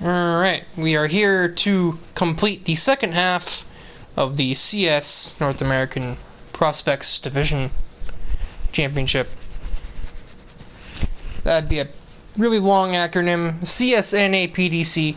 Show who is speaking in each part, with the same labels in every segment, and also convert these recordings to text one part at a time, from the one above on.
Speaker 1: Alright, we are here to complete the second half of the CS North American Prospects Division Championship. That'd be a really long acronym. CSNAPDC.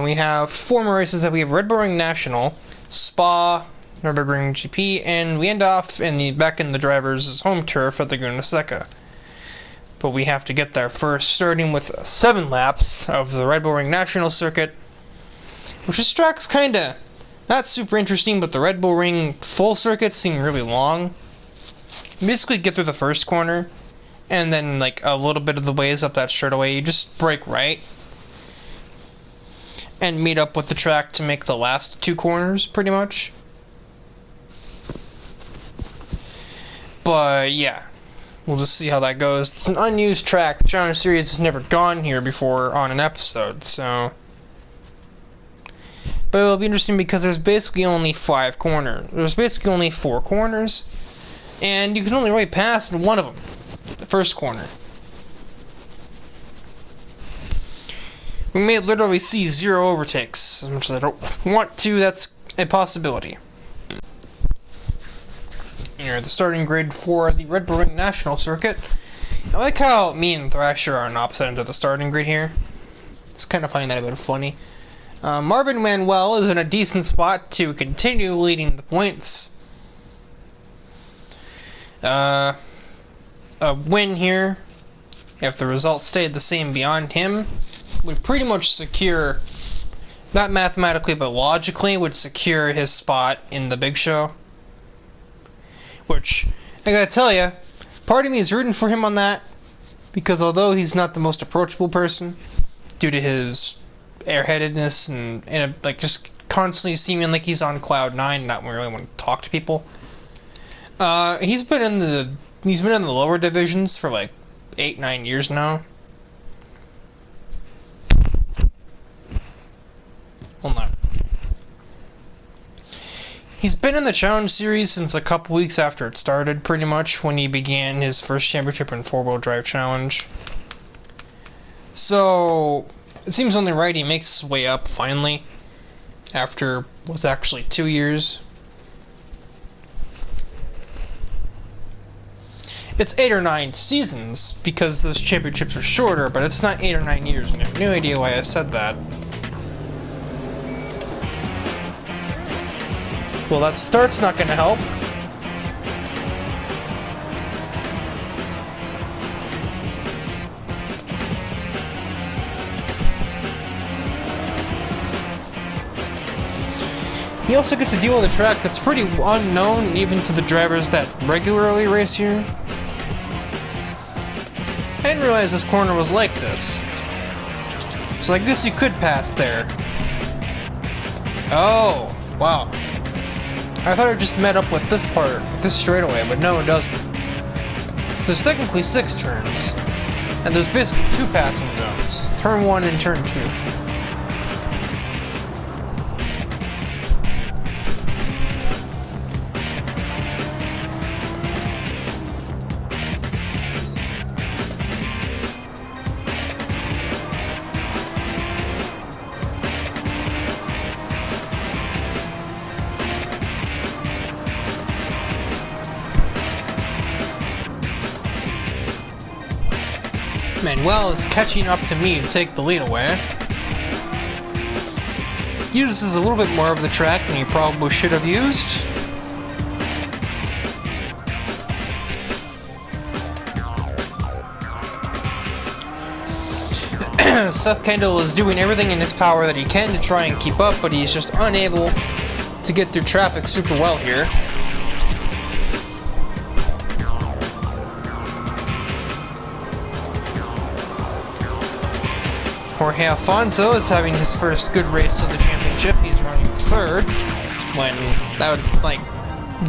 Speaker 1: We have four more races that we have: Red Bull Ring National, Spa, Nürburgring GP, and we end off back in the driver's home turf at Laguna Seca. But we have to get there first, starting with 7 laps of the Red Bull Ring National circuit, which is track's kinda not super interesting, but the Red Bull Ring full circuits seem really long. You basically get through the first corner, and then like a little bit of the ways up that straightaway, you just brake right and meet up with the track to make the last 2 corners, pretty much. But yeah, we'll just see how that goes. It's an unused track. The Challenge Series has never gone here before on an episode, so... But it'll be interesting because there's basically only 5 corners. There's basically only 4 corners, and you can only really pass in one of them, the first corner. We may literally see 0 overtakes. As much as I don't want to, that's a possibility. Here, the starting grid for the Red Bull Ring National Circuit. I like how me and Thrasher are on opposite ends of the starting grid here. Just kind of finding that a bit funny. Marvin Manuel is in a decent spot to continue leading the points. A win here, if the results stayed the same beyond him, would pretty much secure, not mathematically but logically, would secure his spot in the big show. Which, I gotta tell you, part of me is rooting for him on that, because although he's not the most approachable person, due to his airheadedness and like just constantly seeming like he's on cloud 9, not really want to talk to people, he's been in the lower divisions for like 8-9 years now. Hold on. He's been in the Challenge Series since a couple weeks after it started, pretty much, when he began his first championship in 4-wheel drive challenge. So, it seems only right he makes his way up, finally, after what's actually 2 years. It's 8 or 9 seasons, because those championships are shorter, but it's not 8 or 9 years, and I have no idea why I said that. Well, that start's not going to help. You also get to deal with a track that's pretty unknown even to the drivers that regularly race here. I didn't realize this corner was like this. So I guess you could pass there. Oh, wow. I thought it just met up with this part, with this straightaway, but no, it doesn't. So there's technically 6 turns, and there's basically 2 passing zones, turn 1 and turn 2. Manuel is catching up to me to take the lead away. Uses a little bit more of the track than he probably should have used. Seth Kendall is doing everything in his power that he can to try and keep up, but he's just unable to get through traffic super well here. Jorge Alfonso is having his first good race of the championship. He's running 3rd, when that would like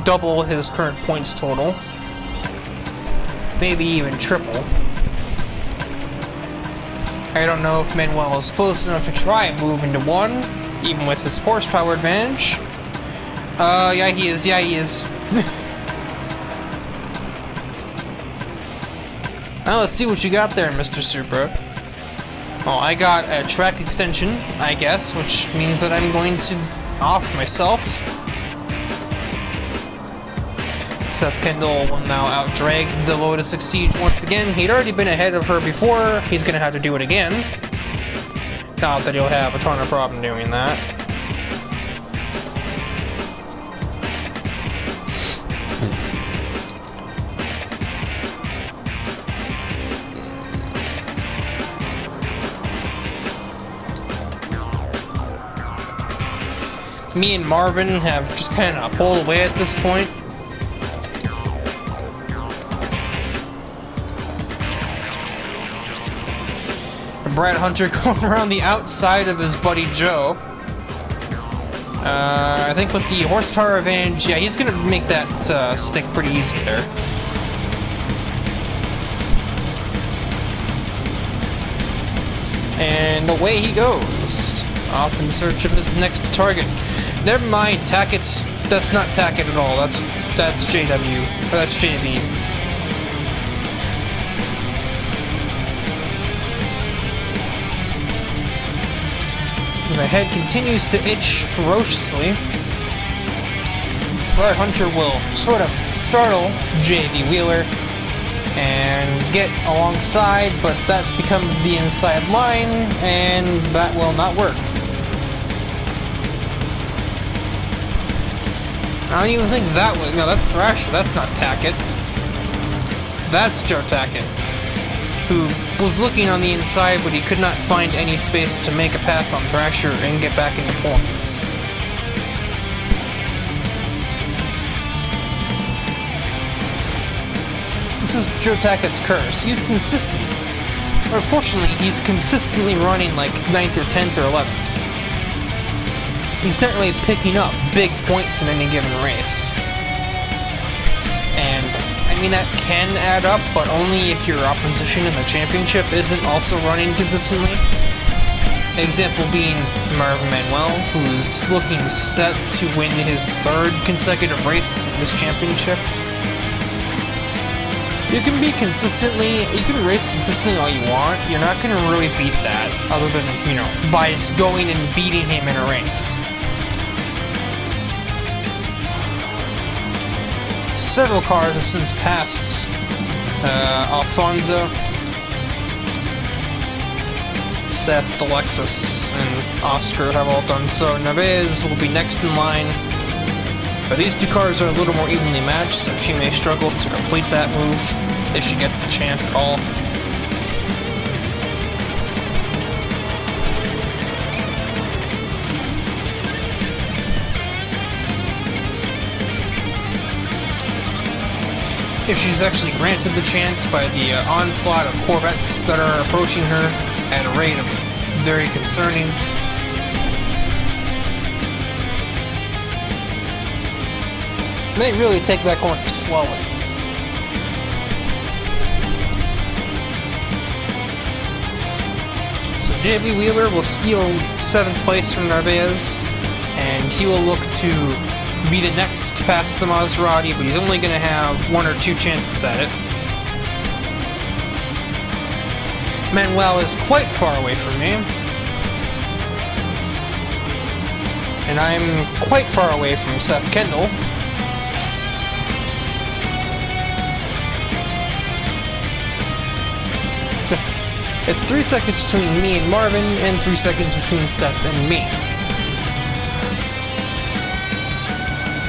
Speaker 1: double his current points total, maybe even triple. I don't know if Manuel is close enough to try and move into 1, even with his horsepower advantage, Yeah, he is. Yeah, he is. Now let's see what you got there, Mr. Supra. Well, I got a track extension, I guess, which means that I'm going to off myself. Seth Kendall will now out-drag the Lotus Exceed once again. He'd already been ahead of her before. He's going to have to do it again. Not that he'll have a ton of problem doing that. Me and Marvin have just kind of pulled away at this point. Brad Hunter going around the outside of his buddy Joe. I think with the horsepower advantage, yeah, he's gonna make that stick pretty easy there. And away he goes, off in search of his next target. Never mind, Tackett's. That's not Tackett at all. That's JW. Or that's JB. As my head continues to itch ferociously, Brad Hunter will sort of startle JB Wheeler and get alongside, but that becomes the inside line, and that will not work. I don't even think that was... No, that's Thrasher. That's not Tackett. That's Joe Tackett, who was looking on the inside, but he could not find any space to make a pass on Thrasher and get back into points. This is Joe Tackett's curse. He's consistent. Unfortunately, he's consistently running like 9th or 10th or 11th. He's not really picking up big points in any given race. And I mean, that can add up, but only if your opposition in the championship isn't also running consistently. Example being Marvin Manuel, who's looking set to win his 3rd consecutive race in this championship. You can race consistently all you want. You're not going to really beat that, other than, you know, by going and beating him in a race. Several cars have since passed Alfonso, Seth, Alexis, and Oscar have all done so. Narvaez will be next in line, but these two cars are a little more evenly matched, so she may struggle to complete that move if she gets the chance at all. If she's actually granted the chance by the onslaught of Corvettes that are approaching her at a rate of very concerning. They really take that corner slowly. So JB Wheeler will steal 7th place from Narvaez, and he will look to be the next to pass the Maserati, but he's only going to have 1 or 2 chances at it. Manuel is quite far away from me, and I'm quite far away from Seth Kendall. It's 3 seconds between me and Marvin, and 3 seconds between Seth and me.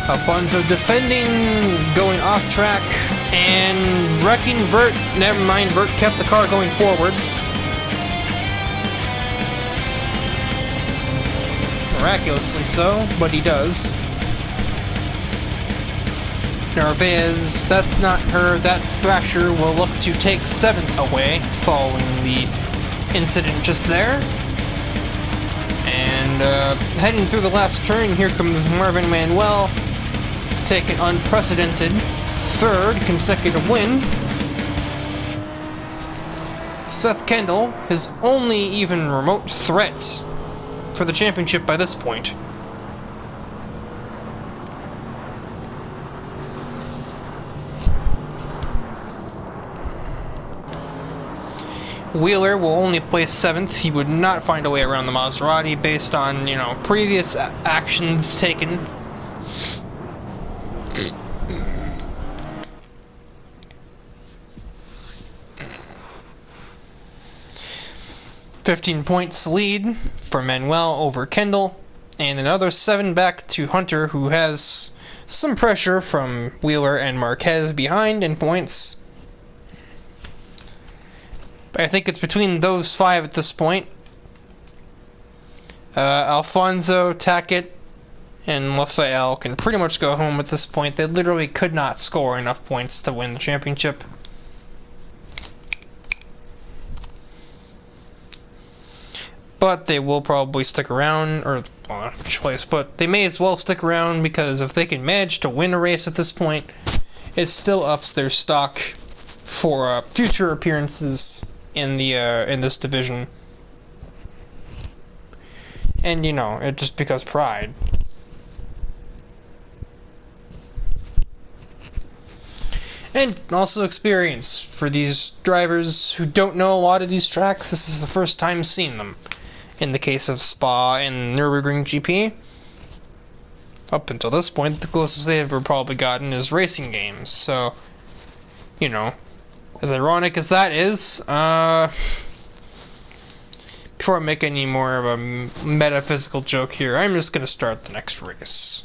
Speaker 1: Alfonso defending, going off track, and wrecking Vert. Never mind, Vert kept the car going forwards. Miraculously so, but he does. Narvaez, that's not her, that's Thrasher, will look to take 7th away following the incident just there. And heading through the last turn, here comes Marvin Manuel to take an unprecedented 3rd consecutive win. Seth Kendall, his only even remote threat for the championship by this point. Wheeler will only place 7th. He would not find a way around the Maserati based on, you know, previous actions taken. $15 points lead for Manuel over Kendall, and another 7 back to Hunter, who has some pressure from Wheeler and Marquez behind in points. I think it's between those 5 at this point. Alfonso, Tackett, and Rafael can pretty much go home at this point. They literally could not score enough points to win the championship. But they will probably stick around, or, well, not a choice, but they may as well stick around, because if they can manage to win a race at this point, it still ups their stock for future appearances in this division. And, you know, it just because pride. And also experience. For these drivers who don't know a lot of these tracks, this is the first time seeing them. In the case of Spa and Nürburgring GP, up until this point, the closest they've ever probably gotten is racing games. So, you know, as ironic as that is, before I make any more of a metaphysical joke here, I'm just going to start the next race.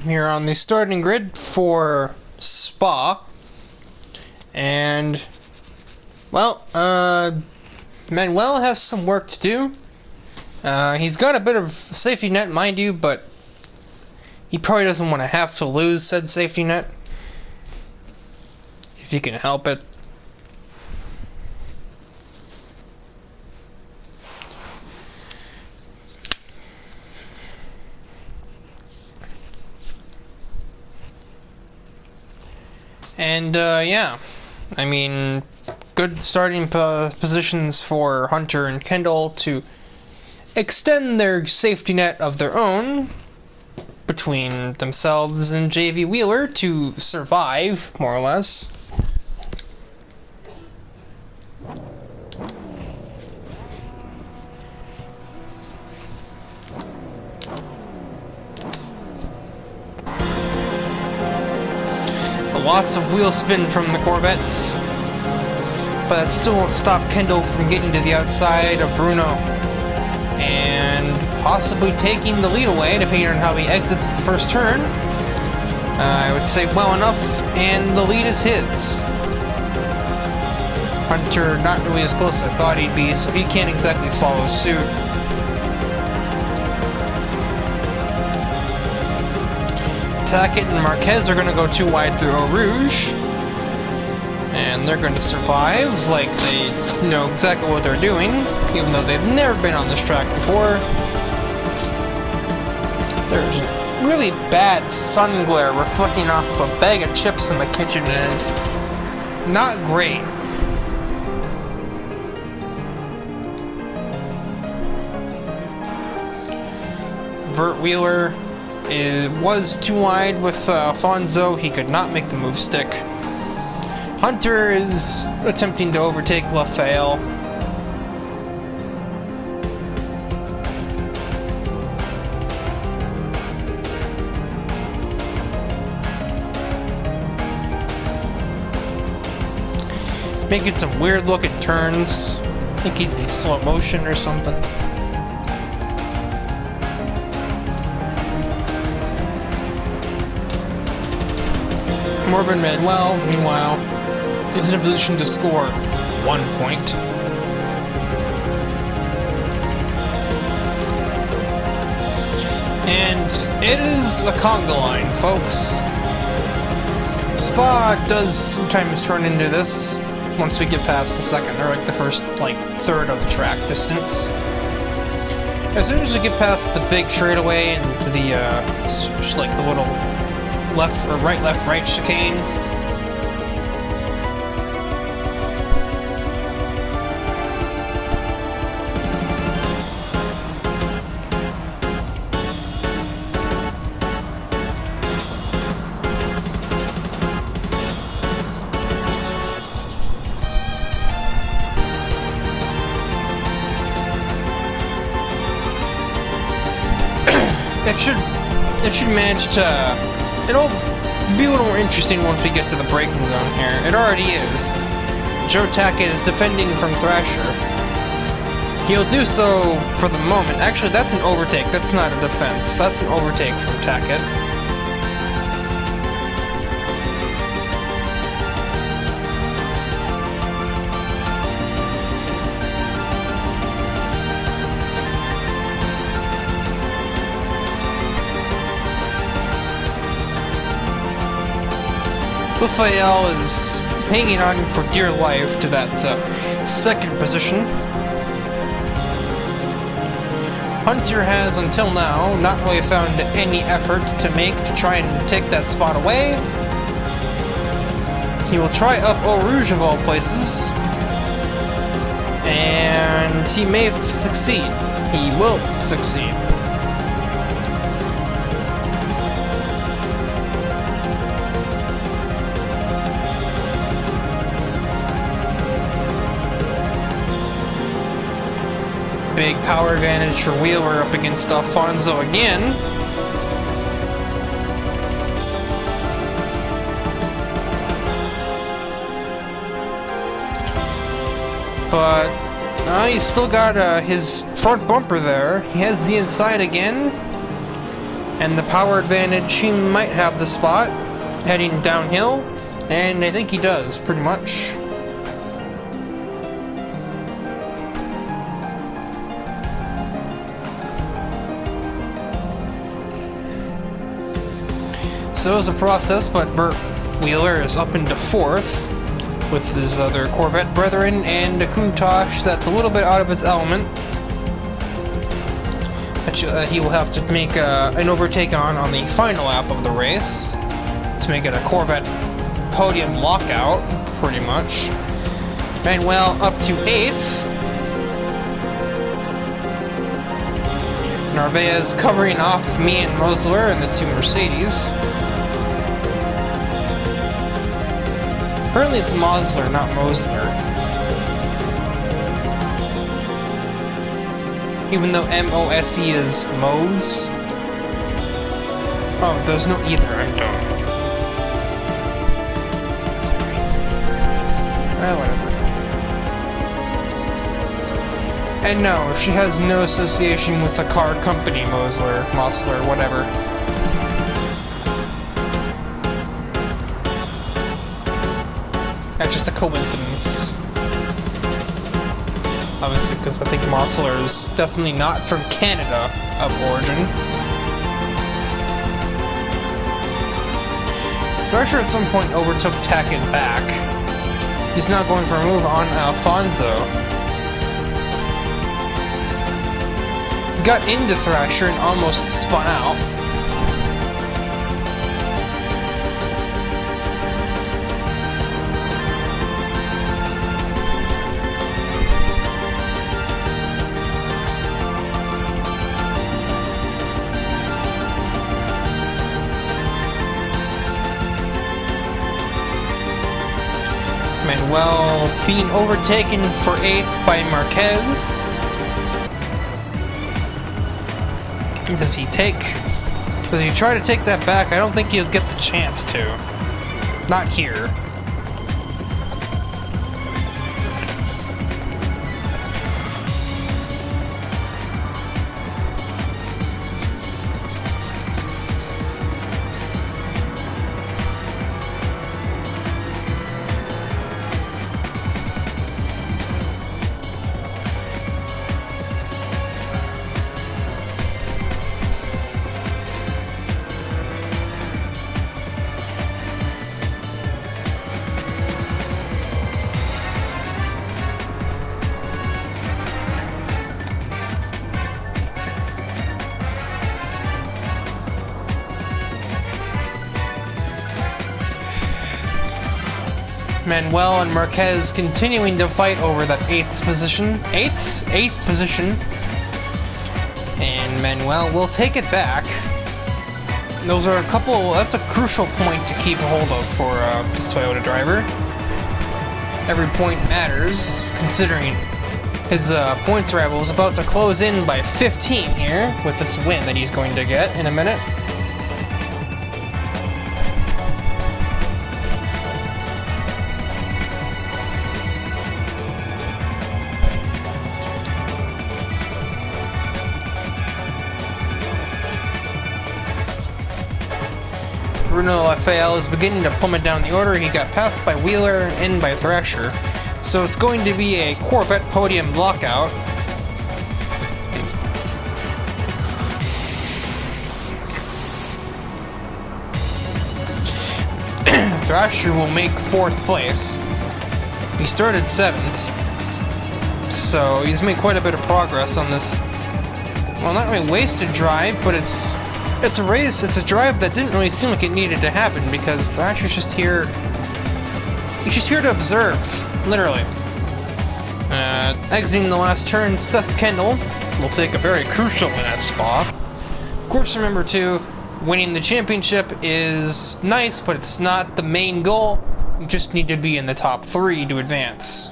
Speaker 1: Here on the starting grid for Spa, and, well, Manuel has some work to do. He's got a bit of safety net, mind you, but he probably doesn't want to have to lose said safety net, if he can help it. And, yeah, I mean, good starting positions for Hunter and Kendall to extend their safety net of their own between themselves and JV Wheeler to survive, more or less. Lots of wheel spin from the Corvettes, but that still won't stop Kendall from getting to the outside of Bruno and possibly taking the lead away, depending on how he exits the first turn. I would say well enough, and the lead is his. Hunter not really as close as I thought he'd be, so he can't exactly follow suit. Tackett and Marquez are going to go too wide through Eau Rouge, and they're going to survive like they know exactly what they're doing, even though they've never been on this track before. There's really bad sun glare reflecting off of a bag of chips in the kitchen, and it's not great. Vert Wheeler was too wide with Alfonso. He could not make the move stick. Hunter is attempting to overtake Rafael. Making some weird looking turns. I think he's in slow motion or something. Morgan Manuel, meanwhile, is in a position to score 1 point. And it is a conga line, folks. Spa does sometimes turn into this once we get past the second, or like the first, like, third of the track distance. As soon as we get past the big straightaway and to the, like the little left or right chicane, it should manage to, it'll be a little more interesting once we get to the braking zone here. It already is. Joe Tackett is defending from Thrasher. He'll do so for the moment. Actually, that's an overtake. That's not a defense. That's an overtake from Tackett. Raphael is hanging on for dear life to that second position. Hunter has, until now, not really found any effort to make to try and take that spot away. He will try up Eau Rouge of all places. And he may succeed. He will succeed. Big power advantage for Wheeler up against Alfonso again. But he's still got his front bumper there. He has the inside again. And the power advantage, he might have the spot heading downhill. And I think he does, pretty much. So it was a process, but Burt Wheeler is up into 4th with his other Corvette brethren, and a Countach that's a little bit out of its element. He will have to make an overtake on the final lap of the race to make it a Corvette podium lockout, pretty much. Manuel up to 8th. Narvaez covering off me and Mosler and the two Mercedes. Apparently it's Mosler, not Mosler. Even though M-O-S-E is Mose. Oh, there's no either, I don't. Whatever. And no, she has no association with the car company, Mosler, whatever. That's just a coincidence. Obviously, because I think Mosler is definitely not from Canada of origin. Thrasher at some point overtook Tackett back. He's now going for a move on Alfonso. Got into Thrasher and almost spun out. Manuel being overtaken for 8th by Marquez. Does he try to take that back? I don't think he'll get the chance to. Not here. Manuel and Marquez continuing to fight over that 8th position. 8th position. And Manuel will take it back. Those are that's a crucial point to keep hold of for this Toyota driver. Every point matters, considering His points rival is about to close in by 15 here with this win that he's going to get in a minute. Bruno Lafayette is beginning to plummet down the order. He got passed by Wheeler and by Thrasher. So it's going to be a Corvette podium lockout. Thrasher will make 4th place. He started 7th. So he's made quite a bit of progress on this. Well, not really wasted drive, but it's a race, it's a drive that didn't really seem like it needed to happen because Thrasher's just here. He's just here to observe, literally. Exiting the last turn, Seth Kendall will take a very crucial win at Spa. Of course, remember too, winning the championship is nice, but it's not the main goal. You just need to be in the top 3 to advance.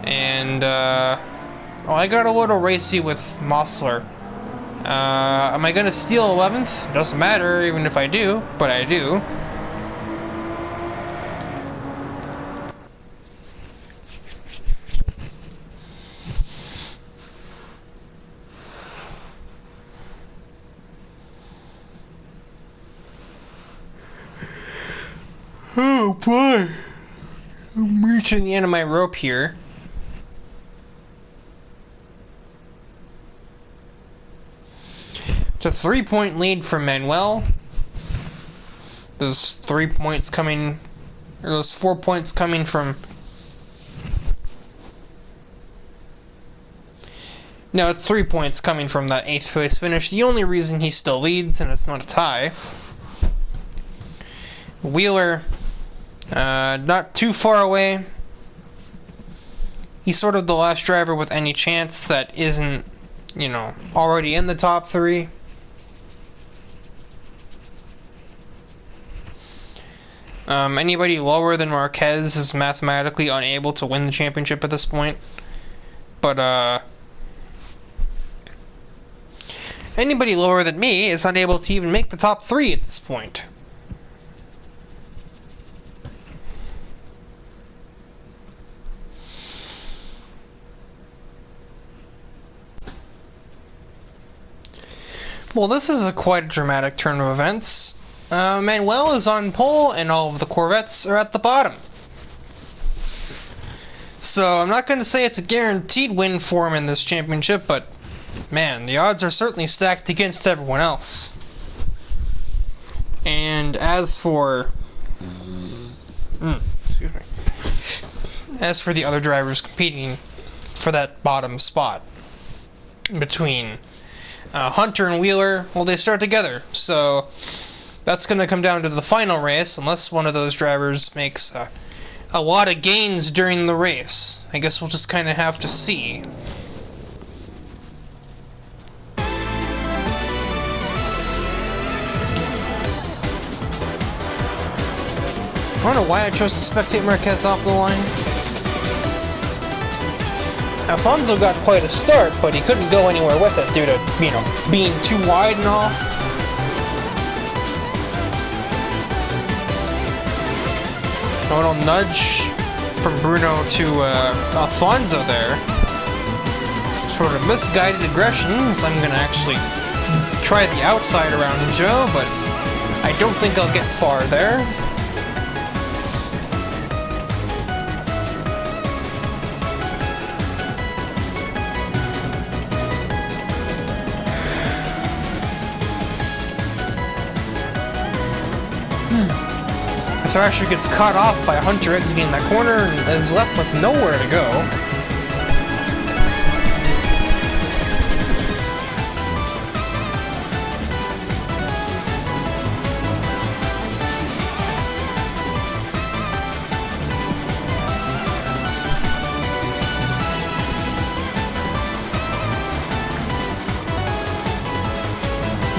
Speaker 1: And, oh, I got a little racy with Mossler. Am I gonna steal 11th? Doesn't matter, even if I do, but I do. Oh boy! I'm reaching the end of my rope here. It's a 3-point lead for Manuel. Those 3 points coming, or those 4 points coming from. No, it's 3 points coming from that 8th place finish. The only reason he still leads, and it's not a tie. Wheeler, not too far away. He's sort of the last driver with any chance that isn't, you know, already in the top 3. Anybody lower than Marquez is mathematically unable to win the championship at this point. But, anybody lower than me is unable to even make the top 3 at this point. Well, this is quite a dramatic turn of events. Manuel is on pole, and all of the Corvettes are at the bottom. So, I'm not going to say it's a guaranteed win for him in this championship, but, man, the odds are certainly stacked against everyone else. And as for... excuse me. As for the other drivers competing for that bottom spot between Hunter and Wheeler, well, they start together, so that's going to come down to the final race, unless one of those drivers makes a lot of gains during the race. I guess we'll just kind of have to see. I don't know why I chose to spectate Marquez off the line. Alfonso got quite a start, but he couldn't go anywhere with it due to, you know, being too wide and all. A little nudge from Bruno to Alfonso there. Sort of misguided aggression, so I'm going to actually try the outside around Joe, but I don't think I'll get far there. Thrasher gets caught off by Hunter exiting that corner and is left with nowhere to go.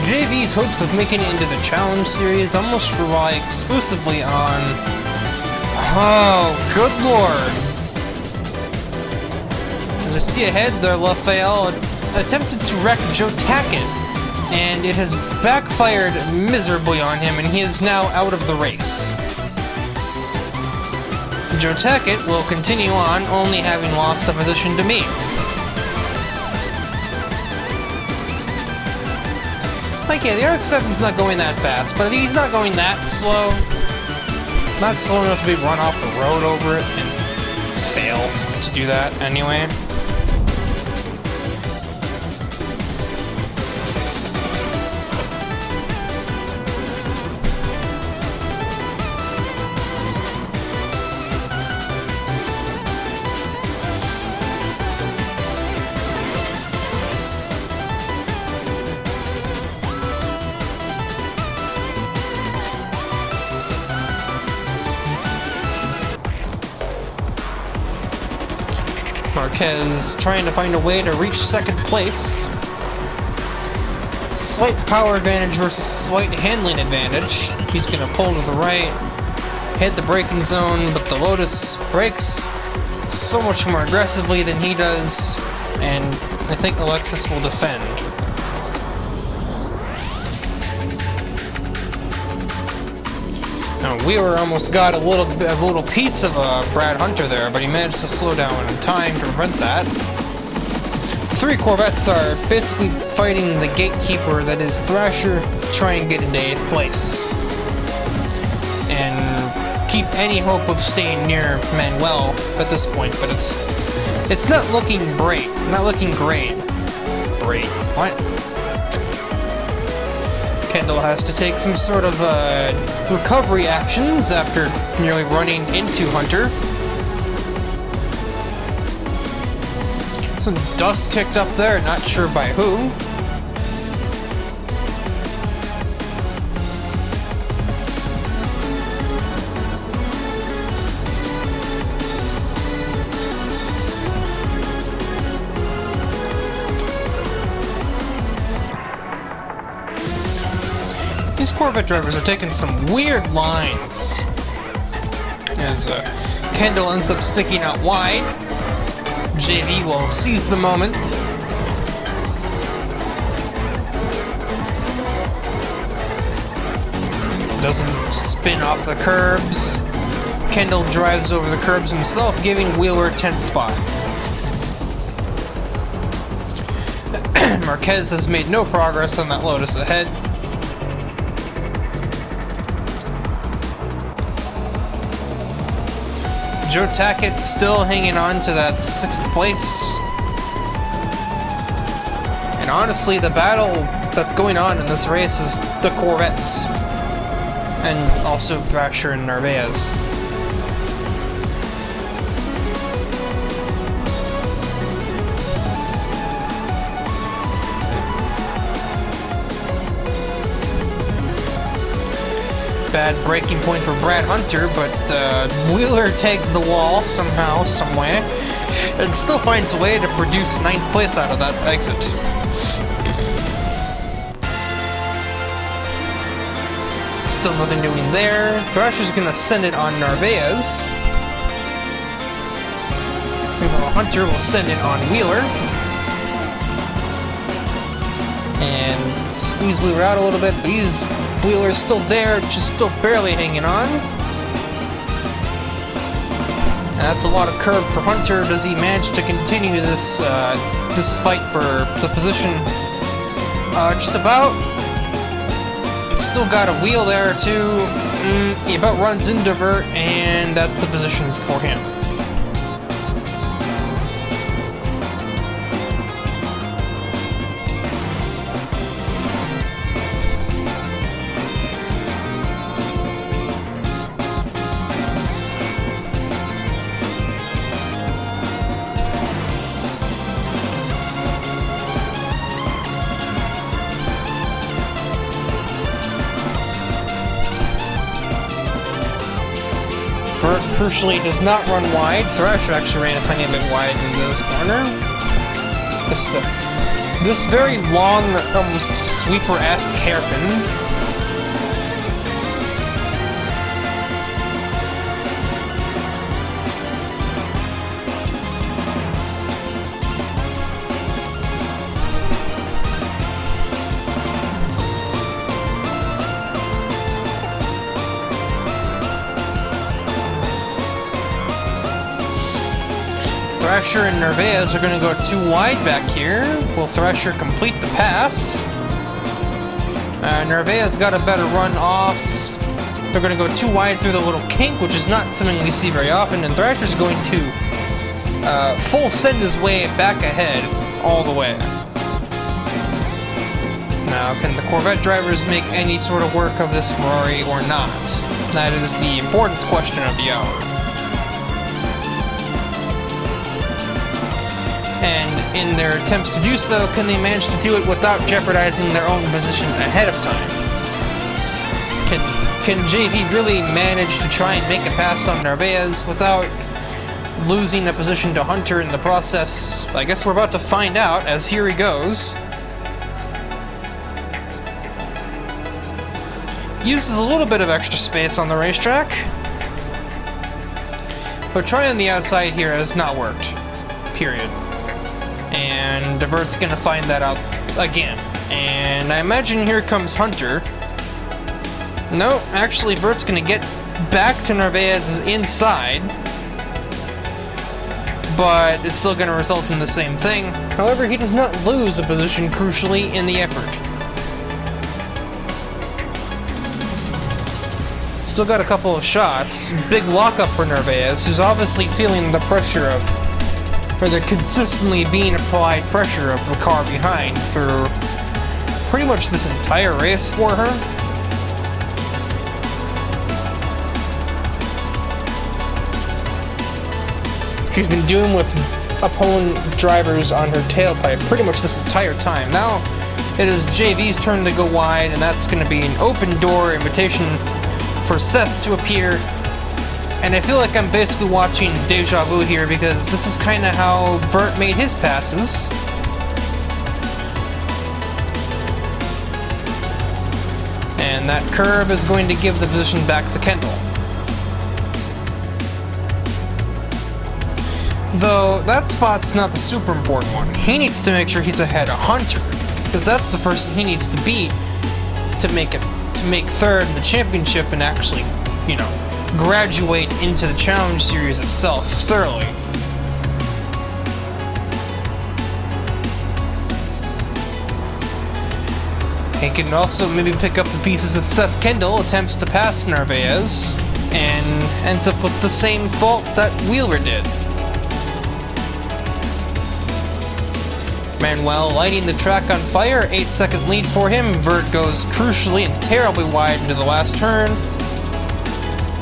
Speaker 1: JV's hopes of making it into the Challenge Series almost rely exclusively on... Oh, good lord. As we see ahead, the Raphael attempted to wreck Joe Tackett, and it has backfired miserably on him, and he is now out of the race. Joe Tackett will continue on, only having lost a position to me. Like, yeah, the RX-7's not going that fast, but he's not going that slow. Not slow enough to be run off the road over it and fail to do that anyway. Marquez trying to find a way to reach second place. Slight power advantage versus slight handling advantage. He's going to pull to the right, hit the braking zone, but the Lotus brakes so much more aggressively than he does, and I think Alexis will defend. Now, Wheeler almost got a little piece of Brad Hunter there, but he managed to slow down in time to prevent that. 3 Corvettes are basically fighting the gatekeeper that is Thrasher, to try and get into 8th place and keep any hope of staying near Manuel at this point. But it's not looking great. Not looking great. Great. What? Kendall has to take some sort of recovery actions after nearly running into Hunter. Some dust kicked up there, not sure by who. These Corvette drivers are taking some weird lines as Kendall ends up sticking out wide. JV will seize the moment. Doesn't spin off the curbs. Kendall drives over the curbs himself, giving Wheeler 10th spot. Marquez has made no progress on that Lotus ahead. Joe Tackett still hanging on to that 6th place. And honestly, the battle that's going on in this race is the Corvettes. And also Thrasher and Narvaez. Bad breaking point for Brad Hunter, but Wheeler tags the wall somehow, somewhere, and still finds a way to produce 9th place out of that exit. Still nothing doing there. Thrasher's gonna send it on Narvaez. Meanwhile, Hunter will send it on Wheeler. And squeeze Wheeler out a little bit, but Wheeler's still there, just still barely hanging on. And that's a lot of curve for Hunter. Does he manage to continue this this fight for the position? Just about. Still got a wheel there too. He about runs into Vert, and that's the position for him. Vert crucially does not run wide. Thrasher actually ran a tiny bit wide into this corner. This very long, almost sweeper-esque hairpin. Thrasher and Nervaez are going to go too wide back here. Will Thrasher complete the pass? Nervaez got a better run off. They're going to go too wide through the little kink, which is not something we see very often, and Thrasher's going to full send his way back ahead all the way. Now, can the Corvette drivers make any sort of work of this Ferrari or not? That is the important question of the hour. And in their attempts to do so, can they manage to do it without jeopardizing their own position ahead of time? Can JV really manage to try and make a pass on Nervaez without losing a position to Hunter in the process? I guess we're about to find out, as here he goes. Uses a little bit of extra space on the racetrack. But trying on the outside here has not worked. Period. And Vert's gonna find that out again. And I imagine here comes Hunter. No, actually Vert's gonna get back to Nervaez's inside. But it's still gonna result in the same thing. However, he does not lose a position crucially in the effort. Still got a couple of shots. Big lockup for Nervaez, who's obviously feeling the pressure of, or the consistently being applied pressure of the car behind for pretty much this entire race for her. She's been dealing with opponent drivers on her tailpipe pretty much this entire time. Now it is JV's turn to go wide, and that's going to be an open door invitation for Seth to appear. And I feel like I'm basically watching deja vu here, because this is kind of how Vert made his passes. And that curve is going to give the position back to Kendall. Though that spot's not the super important one. He needs to make sure he's ahead of Hunter, because that's the person he needs to beat to make third in the championship and actually, you know, graduate into the Challenge Series itself thoroughly. He can also maybe pick up the pieces that Seth Kendall attempts to pass Nervaez and ends up with the same fault that Wheeler did. Manuel lighting the track on fire, 8-second lead for him. Vert goes crucially and terribly wide into the last turn.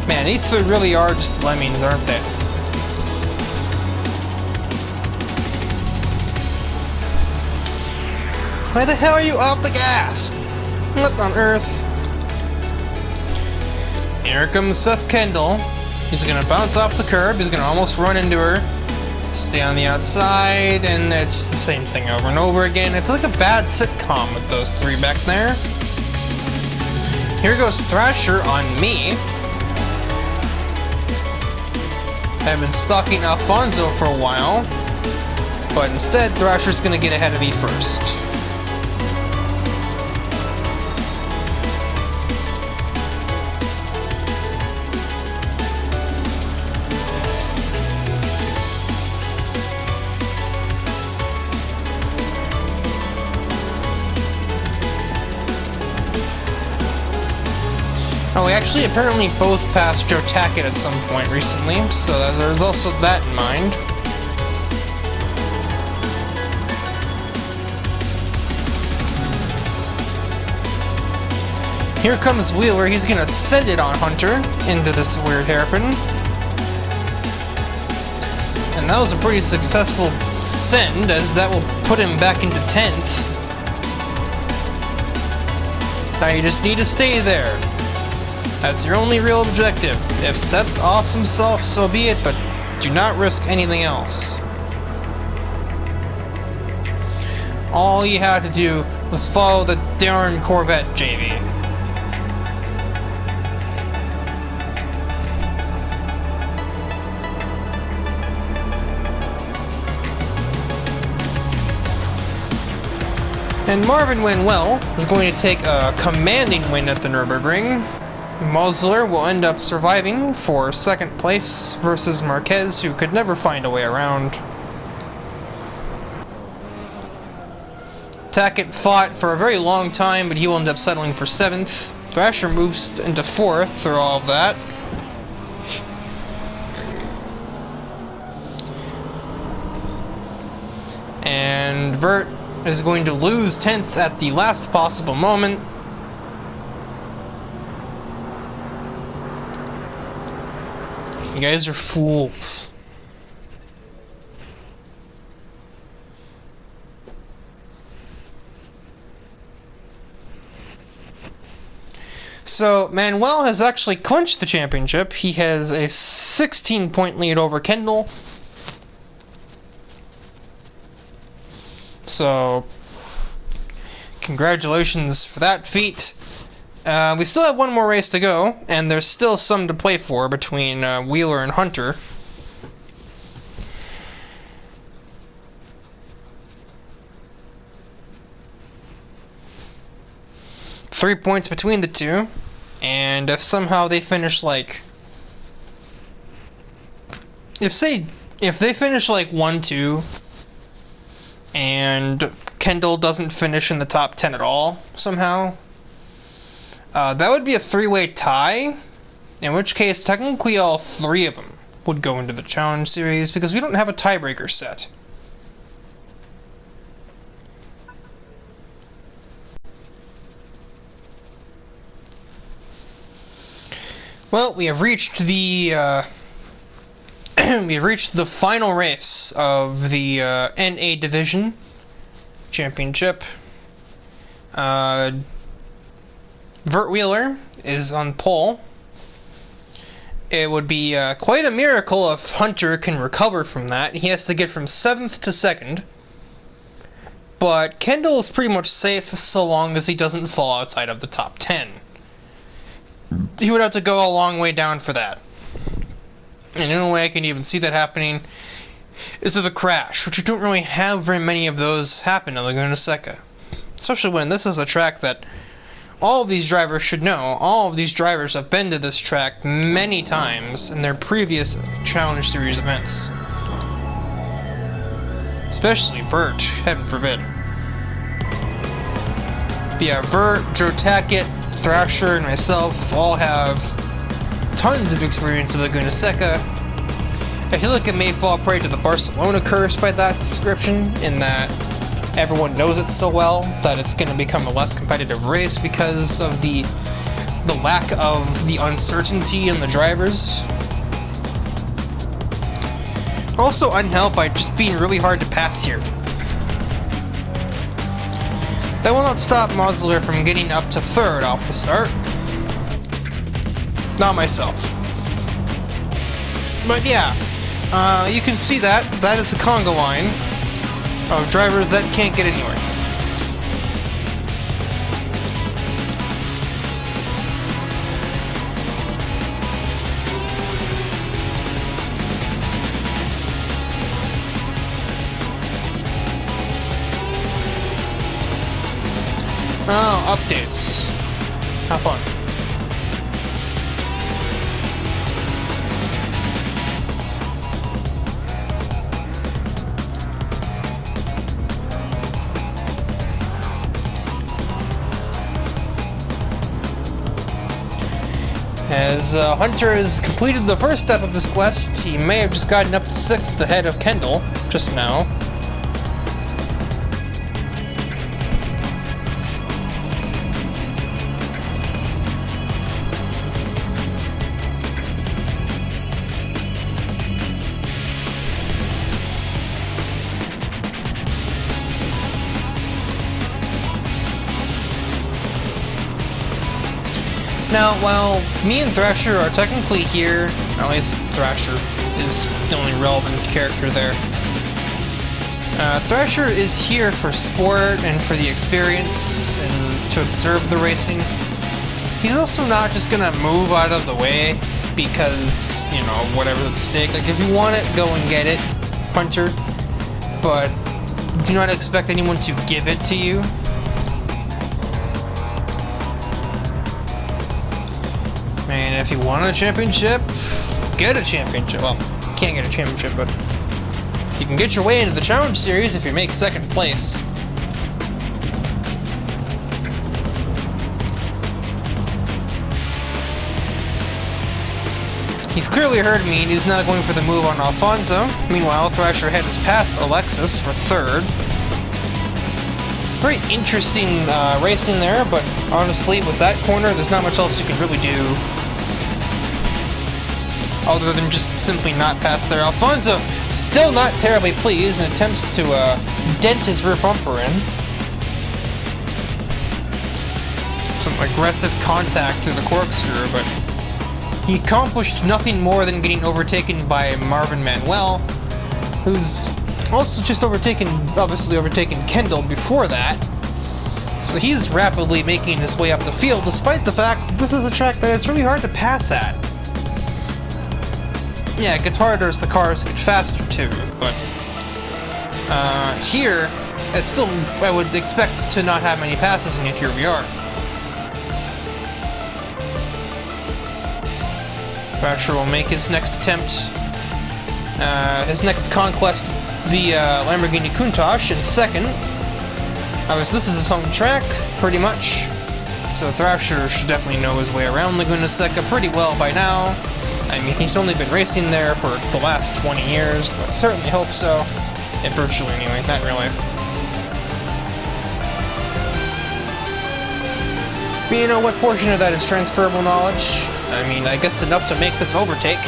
Speaker 1: Man, these three really are just lemmings, aren't they? Why the hell are you off the gas? What on earth? Here comes Seth Kendall. He's gonna bounce off the curb. He's gonna almost run into her. Stay on the outside, and it's just the same thing over and over again. It's like a bad sitcom with those three back there. Here goes Thrasher on me. I've been stalking Alfonso for a while, but instead Thrasher's gonna get ahead of me first. Oh, we actually apparently both passed Joe Tackett at some point recently, so there's also that in mind. Here comes Wheeler. He's gonna send it on Hunter into this weird hairpin. And that was a pretty successful send, as that will put him back into 10th. Now you just need to stay there. That's your only real objective. If Seth offs himself, so be it, but do not risk anything else. All you had to do was follow the darn Corvette, JV. And Marvin Manuel is going to take a commanding win at the Nürburgring. Mosler will end up surviving for second place versus Marquez, who could never find a way around. Tackett fought for a very long time, but he will end up settling for 7th. Thrasher moves into 4th through all of that. And Vert is going to lose 10th at the last possible moment. You guys are fools. So, Manuel has actually clinched the championship. He has a 16-point lead over Kendall. So, congratulations for that feat. We still have one more race to go, and there's still some to play for between Wheeler and Hunter. Three points between the two, and if somehow they finish like... If they finish like 1-2, and Kendall doesn't finish in the top 10 at all, somehow, that would be a three-way tie, in which case technically all three of them would go into the challenge series, because we don't have a tiebreaker set. Well, we have reached the we have reached the final race of the NA Division Championship. Vert Wheeler is on pole. It would be quite a miracle if Hunter can recover from that. He has to get from 7th to 2nd. But Kendall is pretty much safe so long as he doesn't fall outside of the top 10. He would have to go a long way down for that. And the only way I can even see that happening is with a crash, which we don't really have very many of those happen in Laguna Seca. Especially when this is a track that all of these drivers should know. All of these drivers have been to this track many times in their previous Challenge Series events. Especially Vert, heaven forbid. But yeah, Vert, Joe Tackett, Thrasher, and myself all have tons of experience with Laguna Seca. I feel like it may fall prey to the Barcelona curse by that description, in that everyone knows it so well that it's going to become a less competitive race because of the lack of the uncertainty in the drivers. Also unhelped by just being really hard to pass here. That will not stop Mosler from getting up to 3rd off the start. Not myself. But yeah, you can see that. That is a conga line of drivers that can't get anywhere. Oh, updates. Have fun. As Hunter has completed the first step of his quest, he may have just gotten up to 6th ahead of Kendall just now. Now, while me and Thrasher are technically here, at least Thrasher is the only relevant character there. Thrasher is here for sport and for the experience and to observe the racing. He's also not just gonna move out of the way because, you know, whatever's at stake. Like, if you want it, go and get it, Hunter. But do not expect anyone to give it to you. And if you want a championship, get a championship. Well, you can't get a championship, but you can get your way into the Challenge Series if you make 2nd place. He's clearly heard me, and he's now going for the move on Alfonso. Meanwhile, Thrasher Head is past Alexis for third. Very interesting racing there, but honestly, with that corner, there's not much else you can really do other than just simply not pass there. Alfonso still not terribly pleased and attempts to dent his rear bumper in. Some aggressive contact through the corkscrew, but he accomplished nothing more than getting overtaken by Marvin Manuel, who's also just obviously overtaken Kendall before that. So he's rapidly making his way up the field, despite the fact that this is a track that it's really hard to pass at. Yeah, it gets harder as the cars get faster too, but here, it's still, I would expect to not have many passes, and yet here we are. Thrasher will make his next attempt, his next conquest via Lamborghini Countach in second. Obviously, this is his home track, pretty much, so Thrasher should definitely know his way around Laguna Seca pretty well by now. I mean, he's only been racing there for the last 20 years, but I certainly hope so. And virtually anyway, not in real life. But you know, what portion of that is transferable knowledge? I mean, I guess enough to make this overtake.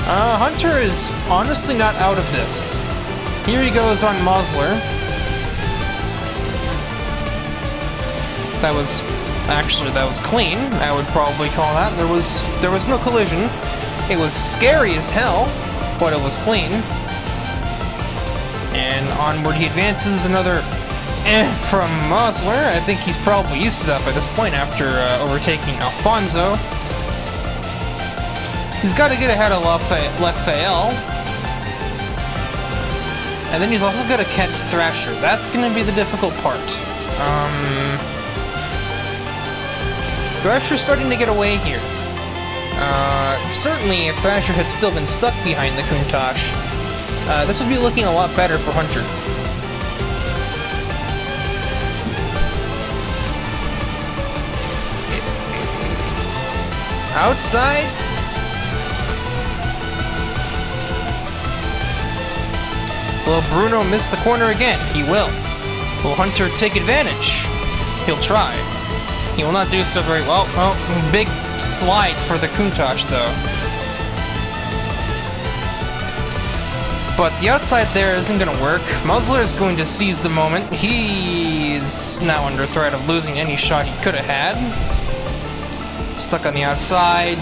Speaker 1: Hunter is honestly not out of this. Here he goes on Mosler. That was clean, I would probably call that. There was no collision. It was scary as hell, but it was clean. And onward he advances, another from Mosler. I think he's probably used to that by this point after overtaking Alfonso. He's got to get ahead of Lefael. And then he's also got to catch Thrasher. That's going to be the difficult part. Thrasher's starting to get away here. Certainly, if Thrasher had still been stuck behind the Countach, this would be looking a lot better for Hunter. Outside. Will Bruno miss the corner again? He will. Will Hunter take advantage? He'll try. He will not do so very well. Oh, big slide for the Countach, though. But the outside there isn't going to work. Mosler is going to seize the moment. He's now under threat of losing any shot he could have had. Stuck on the outside.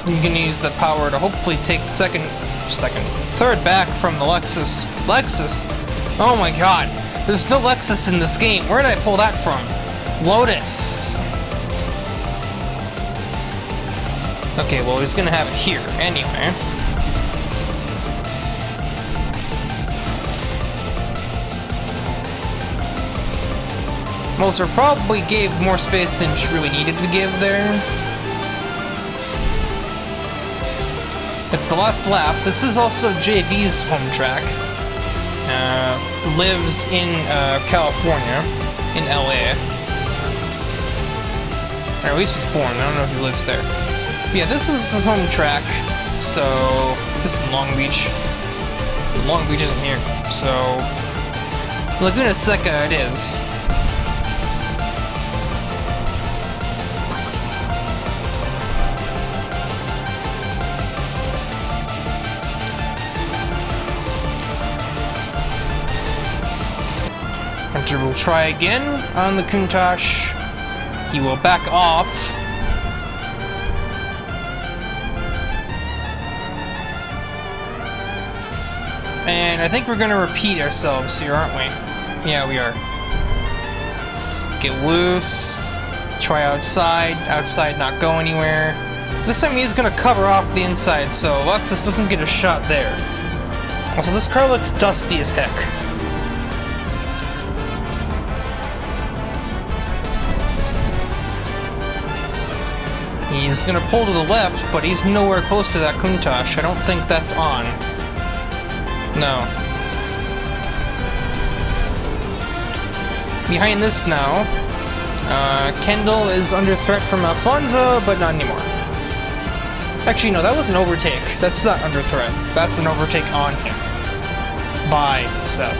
Speaker 1: You're going to use the power to hopefully take third back from the Lexus. Lexus? Oh my god. There's no Lexus in this game. Where did I pull that from? Lotus. Okay, well, he's gonna have it here anyway. Mosler probably gave more space than she really needed to give there. It's the last lap. This is also JV's home track. Lives in California, in LA. Or at least was born. I don't know if he lives there. But yeah, this is his home track. So this is Long Beach. Long Beach isn't here. So Laguna Seca it is. Hunter will try again on the Countach. He will back off. And I think we're gonna repeat ourselves here, aren't we? Yeah, we are. Get loose. Try outside. Outside not go anywhere. This time he's gonna cover off the inside, so Lexus doesn't get a shot there. Also, this car looks dusty as heck. He's gonna pull to the left, but he's nowhere close to that Countach. I don't think that's on. No. Behind this now Kendall is under threat from Alfonso, but not anymore. Actually, no, that was an overtake. That's not under threat. That's an overtake on him. By Seth.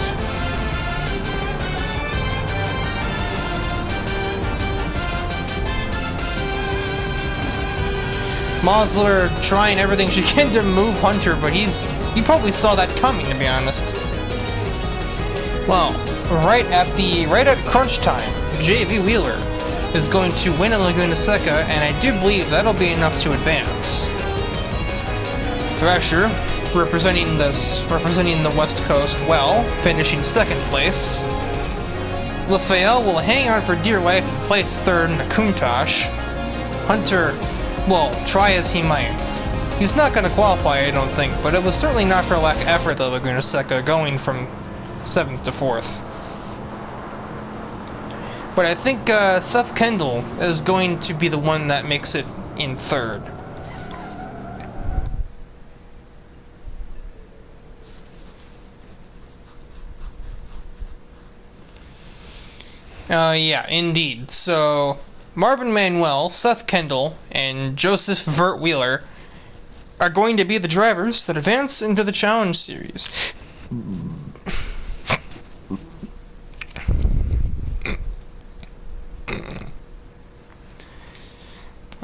Speaker 1: Mosler trying everything she can to move Hunter, but he probably saw that coming, to be honest. Well, right at crunch time, JV Wheeler is going to win in Laguna Seca, and I do believe that'll be enough to advance. Thrasher, representing the West Coast well, finishing second place. Lafael will hang on for dear life and place third in the Countach. Hunter, well, try as he might. He's not going to qualify, I don't think, but it was certainly not for lack of effort that Laguna Seca going from 7th to 4th. But I think Seth Kendall is going to be the one that makes it in 3rd. Yeah, indeed. So, Marvin Manuel, Seth Kendall, and Joseph Vert Wheeler are going to be the drivers that advance into the Challenge Series.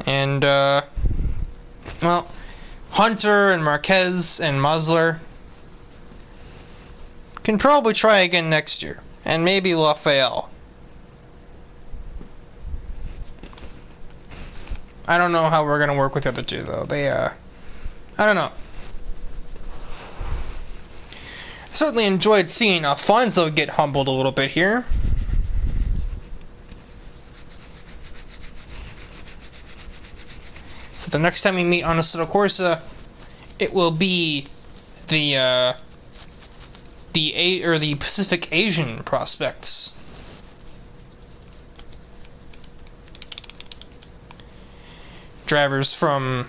Speaker 1: And, well, Hunter and Marquez and Mosler can probably try again next year. And maybe Lafael. I don't know how we're going to work with the other two, though. I don't know. I certainly enjoyed seeing Alfonso get humbled a little bit here. So the next time we meet on Assetto Corsa, it will be the Pacific Asian prospects. Drivers from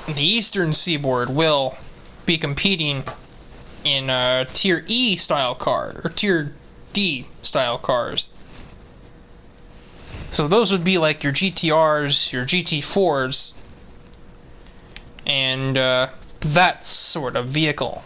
Speaker 1: the Eastern Seaboard will be competing in Tier E style car or Tier D style cars. So those would be like your GTRs, your GT4s, and that sort of vehicle.